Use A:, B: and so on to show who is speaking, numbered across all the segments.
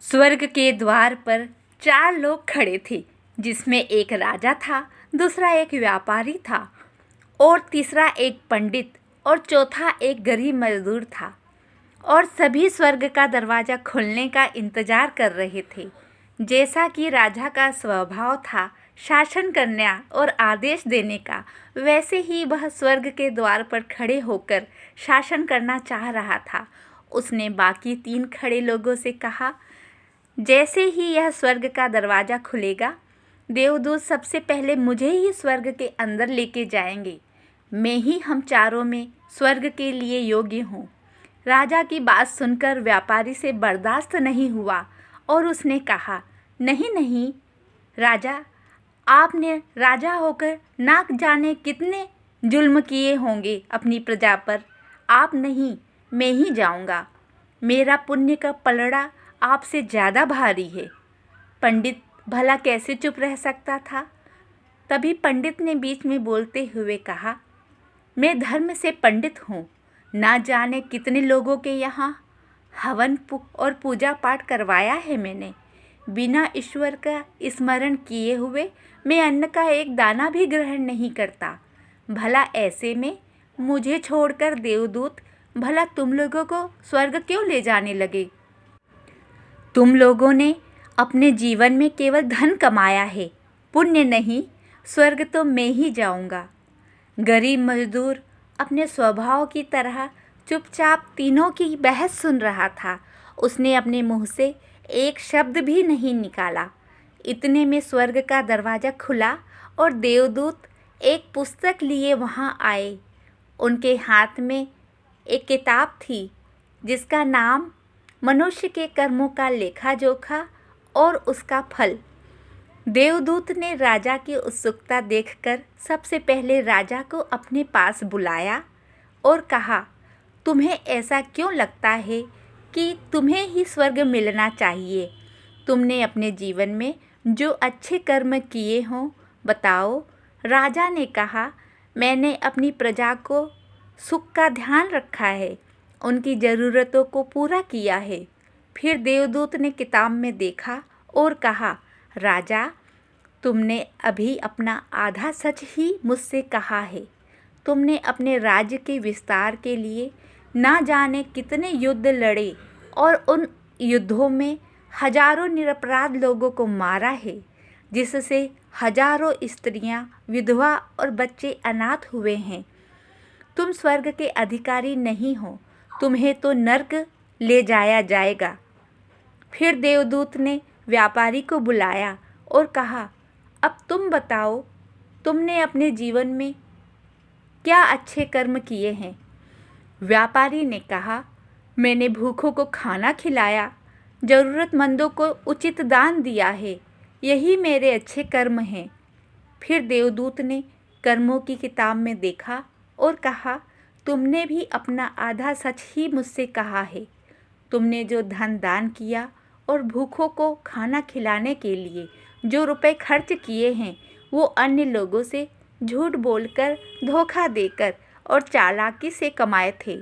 A: स्वर्ग के द्वार पर 4 लोग खड़े थे, जिसमें एक राजा था, दूसरा एक व्यापारी था और तीसरा एक पंडित और चौथा एक गरीब मजदूर था। और सभी स्वर्ग का दरवाज़ा खुलने का इंतज़ार कर रहे थे। जैसा कि राजा का स्वभाव था शासन करना और आदेश देने का, वैसे ही वह स्वर्ग के द्वार पर खड़े होकर शासन करना चाह रहा था। उसने बाकी 3 खड़े लोगों से कहा, जैसे ही यह स्वर्ग का दरवाज़ा खुलेगा, देवदूत सबसे पहले मुझे ही स्वर्ग के अंदर लेके जाएंगे। मैं ही हम चारों में स्वर्ग के लिए योग्य हूँ। राजा की बात सुनकर व्यापारी से बर्दाश्त नहीं हुआ और उसने कहा, नहीं नहीं राजा, आपने राजा होकर ना जाने कितने जुल्म किए होंगे अपनी प्रजा पर। आप नहीं, मैं ही जाऊंगा। मेरा पुण्य का पलड़ा आपसे ज़्यादा भारी है। पंडित भला कैसे चुप रह सकता था। तभी पंडित ने बीच में बोलते हुए कहा, मैं धर्म से पंडित हूँ। ना जाने कितने लोगों के यहाँ हवन और पूजा पाठ करवाया है मैंने। बिना ईश्वर का स्मरण किए हुए मैं अन्न का एक दाना भी ग्रहण नहीं करता। भला ऐसे में मुझे छोड़कर देवदूत भला तुम लोगों को स्वर्ग क्यों ले जाने लगे। तुम लोगों ने अपने जीवन में केवल धन कमाया है, पुण्य नहीं। स्वर्ग तो मैं ही जाऊंगा। गरीब मजदूर अपने स्वभाव की तरह चुपचाप तीनों की बहस सुन रहा था। उसने अपने मुंह से एक शब्द भी नहीं निकाला। इतने में स्वर्ग का दरवाज़ा खुला और देवदूत एक पुस्तक लिए वहां आए। उनके हाथ में एक किताब थी, जिसका नाम मनुष्य के कर्मों का लेखा जोखा और उसका फल। देवदूत ने राजा की उत्सुकता देखकर सबसे पहले राजा को अपने पास बुलाया और कहा, तुम्हें ऐसा क्यों लगता है कि तुम्हें ही स्वर्ग मिलना चाहिए। तुमने अपने जीवन में जो अच्छे कर्म किए हों बताओ। राजा ने कहा, मैंने अपनी प्रजा को सुख का ध्यान रखा है, उनकी ज़रूरतों को पूरा किया है। फिर देवदूत ने किताब में देखा और कहा, राजा, तुमने अभी अपना आधा सच ही मुझसे कहा है। तुमने अपने राज्य के विस्तार के लिए ना जाने कितने युद्ध लड़े और उन युद्धों में हजारों निरपराध लोगों को मारा है, जिससे हजारों स्त्रियां विधवा और बच्चे अनाथ हुए हैं। तुम स्वर्ग के अधिकारी नहीं हो, तुम्हें तो नर्क ले जाया जाएगा। फिर देवदूत ने व्यापारी को बुलाया और कहा, अब तुम बताओ, तुमने अपने जीवन में क्या अच्छे कर्म किए हैं। व्यापारी ने कहा, मैंने भूखों को खाना खिलाया, ज़रूरतमंदों को उचित दान दिया है, यही मेरे अच्छे कर्म हैं। फिर देवदूत ने कर्मों की किताब में देखा और कहा, तुमने भी अपना आधा सच ही मुझसे कहा है। तुमने जो धन दान किया और भूखों को खाना खिलाने के लिए जो रुपए खर्च किए हैं, वो अन्य लोगों से झूठ बोलकर, धोखा देकर और चालाकी से कमाए थे।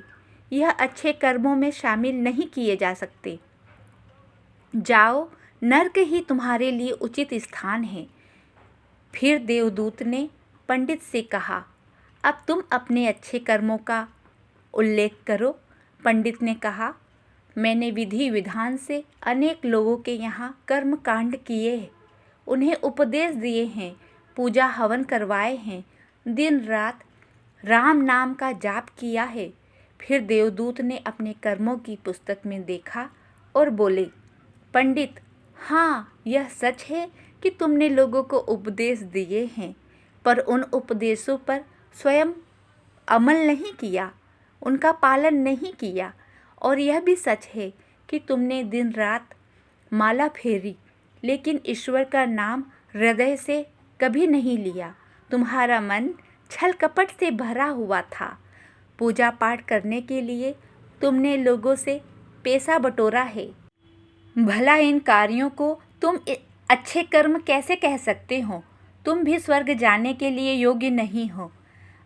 A: यह अच्छे कर्मों में शामिल नहीं किए जा सकते। जाओ, नर्क ही तुम्हारे लिए उचित स्थान है। फिर देवदूत ने पंडित से कहा, अब तुम अपने अच्छे कर्मों का उल्लेख करो। पंडित ने कहा, मैंने विधि विधान से अनेक लोगों के यहाँ कर्म कांड किए हैं, उन्हें उपदेश दिए हैं, पूजा हवन करवाए हैं, दिन रात राम नाम का जाप किया है। फिर देवदूत ने अपने कर्मों की पुस्तक में देखा और बोले, पंडित, हाँ, यह सच है कि तुमने लोगों को उपदेश दिए हैं, पर उन उपदेशों पर स्वयं अमल नहीं किया, उनका पालन नहीं किया। और यह भी सच है कि तुमने दिन रात माला फेरी, लेकिन ईश्वर का नाम हृदय से कभी नहीं लिया। तुम्हारा मन छल कपट से भरा हुआ था। पूजा पाठ करने के लिए तुमने लोगों से पैसा बटोरा है। भला इन कार्यों को तुम अच्छे कर्म कैसे कह सकते हो। तुम भी स्वर्ग जाने के लिए योग्य नहीं हो।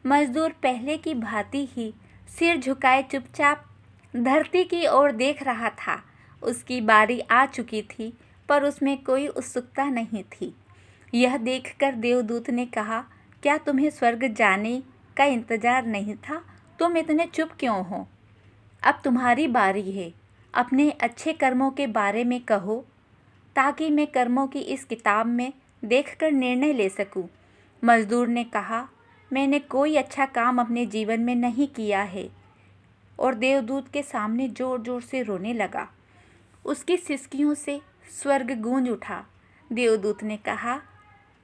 A: मजदूर पहले की भांति ही सिर झुकाए चुपचाप धरती की ओर देख रहा था। उसकी बारी आ चुकी थी, पर उसमें कोई उत्सुकता नहीं थी। यह देखकर देवदूत ने कहा, क्या तुम्हें स्वर्ग जाने का इंतजार नहीं था? तुम इतने चुप क्यों हो? अब तुम्हारी बारी है। अपने अच्छे कर्मों के बारे में कहो, ताकि मैं कर्मों की इस किताब में देखकर निर्णय ले सकूं। मजदूर ने कहा, मैंने कोई अच्छा काम अपने जीवन में नहीं किया है, और देवदूत के सामने जोर जोर से रोने लगा। उसकी सिसकियों से स्वर्ग गूंज उठा। देवदूत ने कहा,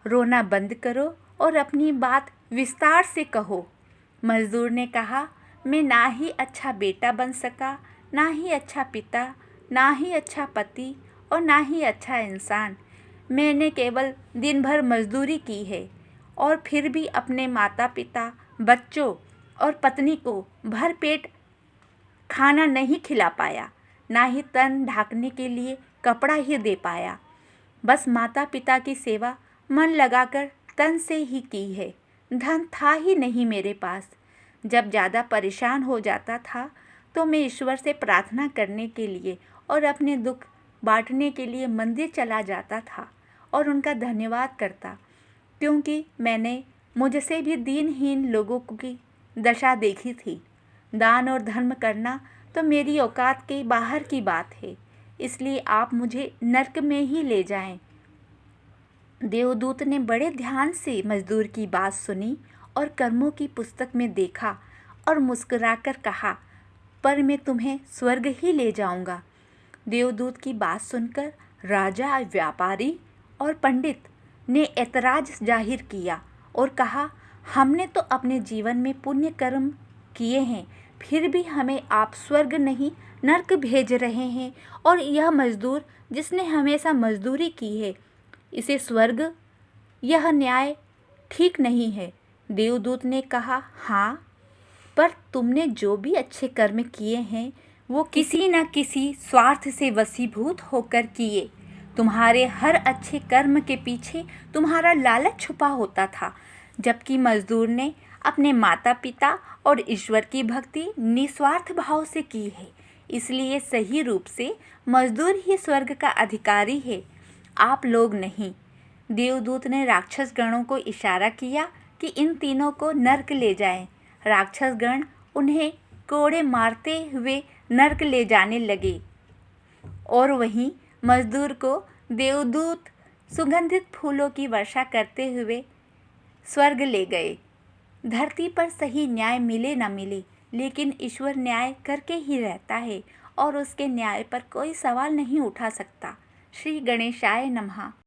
A: रोना बंद करो और अपनी बात विस्तार से कहो। मजदूर ने कहा, मैं ना ही अच्छा बेटा बन सका, ना ही अच्छा पिता, ना ही अच्छा पति और ना ही अच्छा इंसान। मैंने केवल दिन भर मजदूरी की है और फिर भी अपने माता पिता, बच्चों और पत्नी को भर पेट खाना नहीं खिला पाया, ना ही तन ढांकने के लिए कपड़ा ही दे पाया। बस माता पिता की सेवा मन लगाकर तन से ही की है। धन था ही नहीं मेरे पास। जब ज़्यादा परेशान हो जाता था तो मैं ईश्वर से प्रार्थना करने के लिए और अपने दुख बांटने के लिए मंदिर चला जाता था और उनका धन्यवाद करता, क्योंकि मैंने मुझसे भी दीनहीन लोगों की दशा देखी थी। दान और धर्म करना तो मेरी औकात के बाहर की बात है, इसलिए आप मुझे नरक में ही ले जाएं। देवदूत ने बड़े ध्यान से मजदूर की बात सुनी और कर्मों की पुस्तक में देखा और मुस्कुराकर कहा, पर मैं तुम्हें स्वर्ग ही ले जाऊंगा। देवदूत की बात सुनकर राजा, व्यापारी और पंडित ने ऐतराज जाहिर किया और कहा, हमने तो अपने जीवन में पुण्य कर्म किए हैं, फिर भी हमें आप स्वर्ग नहीं नरक भेज रहे हैं, और यह मजदूर जिसने हमेशा मजदूरी की है, इसे स्वर्ग? यह न्याय ठीक नहीं है। देवदूत ने कहा, हाँ, पर तुमने जो भी अच्छे कर्म किए हैं वो किसी न किसी स्वार्थ से वशीभूत होकर किए। तुम्हारे हर अच्छे कर्म के पीछे तुम्हारा लालच छुपा होता था, जबकि मजदूर ने अपने माता पिता और ईश्वर की भक्ति निस्वार्थ भाव से की है। इसलिए सही रूप से मजदूर ही स्वर्ग का अधिकारी है, आप लोग नहीं। देवदूत ने राक्षस गणों को इशारा किया कि इन तीनों को नरक ले जाएं। राक्षस गण उन्हें कोड़े मारते हुए नरक ले जाने लगे, और वहीं मजदूर को देवदूत सुगंधित फूलों की वर्षा करते हुए स्वर्ग ले गए। धरती पर सही न्याय मिले न मिले, लेकिन ईश्वर न्याय करके ही रहता है और उसके न्याय पर कोई सवाल नहीं उठा सकता। श्री गणेशाय नमः।